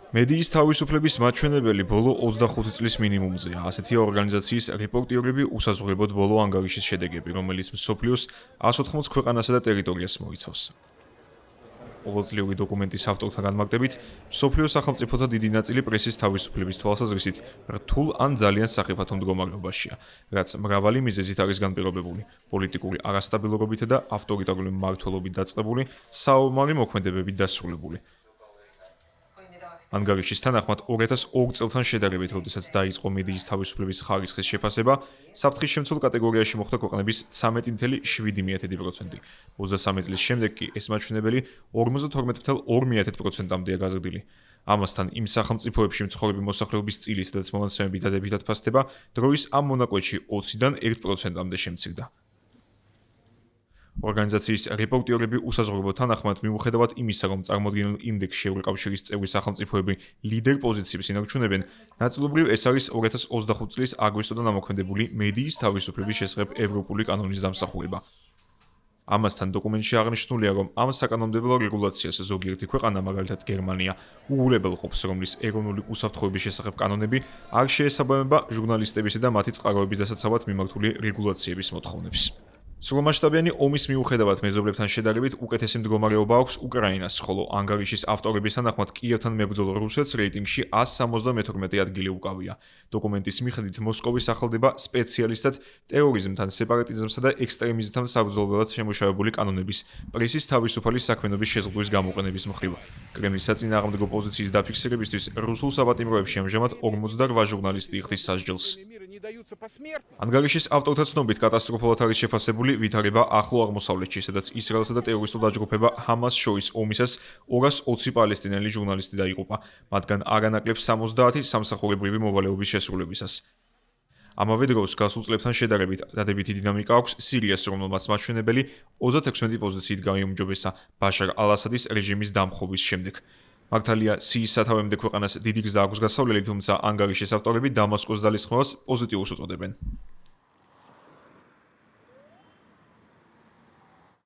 მედიის თავისუფლების მაჩვენებელი ბოლო 25 წლის მინიმუმზეა. ასეთია ორგანიზაციის რეპორტიორები უსაზღვრებოდ ბოლო ანგარიშის შედეგები, რომელიც მსოფლიოს 180 ქვეყანასა და ტერიტორიას მოიცავს. ყოველწლიური დოკუმენტის ავტორთა განმარტებით, მსოფლიოს სახელმწიფოთა დიდი ნაწილი პრესის თავისუფლების თვალსაზრისით რთულ ან ძალიან სახიფათო მდგომარეობაშია, რაც მრავალი მიზეზით არის განპირობებული: პოლიტიკური არასტაბილურობით და ავტორიტარული მმართველობით დაწყებული, საომარი მოქმედებებით დასრულებული. ანგარიშის თანახმად 2002 წელთან შედარებით, როდესაც დაიწყო მედიის თავისუფლების ხარისხის შეფასება, საფრთხის შემცველ კატეგორიაში მოხვდა ქვეყნების 13,7%. 23 წლის შემდეგ კი ეს მაჩვენებელი 52,2%-მდეა გაზრდილი. ამასთან იმ სახელმწიფოებში მცხოვრები მოსახლეობის წილი, სადაც მომაცემები დადებითად ფასდება, დროის ამ მონაკვეთში 20-დან 1%-მდე შემცირდა. ორგანიზაციის რეპორტიორები უსაზღვრებოდ თანახმად მიუხედავად იმისა, რომ წარმოდგენილ ინდექსში ევროკავშირის წევრი სახელმწიფოები ლიდერ პოზიციებს ინარჩუნებენ, ნაწილობრივ ეს არის 2025 წლის აგვისტოდან ამოქმედებული მედიის თავისუფლების შესახებ ევროპული კანონის დამსახურება. ამასთან დოკუმენტში აღნიშნულია, რომ ამ საკანონმდებლო რეგულაციას ზოგიერთი ქვეყანა, მაგალითად გერმანია, უუღურებელ ყოფს, რომლის ეროვნული უსაფრთხოების შესახებ კანონები არ შეესაბამება ჟურნალისტებისა და მათი წყაროების დასაცავად მიმართული რეგულაციების მოთხოვნებს. სრულმასშტაბიანი ომის მიუხედავად მეზობლებთან შედარებით უკეთესი მდგომარეობა აქვს უკრაინას, ხოლო ანგარიშის ავტორების თანახმად კიევთან მებრძოლ რუსეთს რეიტინგში 172 ადგილი უკავია. დოკუმენტის მიხედვით მოსკოვი სახელდება სპეციალისტად ტერორიზმთან, სეპარატიზმსა და ექსტრემიზმთან საბრძოლველად შემუშავებული კანონების, პრესის თავისუფალი საქმიანობის შეზღუდვის გამოყენების მხრივ. კრემლის საწინააღმდეგო პოზიციის დაფიქსირებისთვის რუსულ საპატიმროებში ამჟამად 48 ჟურნალისტი იხდის სასჯელს. ანგარიშის ავტორთა ცნობით კატასტროფულად არის შეფასებული ვითარება ახლო აღმოსავლეთში, სადაც ისრაელსა და ტერორისტულ დაჯგუფება ჰამას შორის ომისას 220 პალესტინელი ჟურნალისტი დაიღუპა, მათგან არანაკლებ 70 სამსახურებრივი მოვალეობის შესრულებისას. ამავე დროს გასულ წლებთან შედარებით დადებითი დინამიკა აქვს სირიას, რომელმაც მაჩვენებელი 36 პოზიციით გაიუმჯობესა ბაშარ ალ-ასადის რეჟიმის დამხობის შემდეგ. მართალია სიის სათავემდე ქვეყანას დიდი გზა აქვს გასავლელი, თუმცა ანგარიშის ავტორები დამასკოს ძალისხმევას პოზიტიურს უწოდებენ.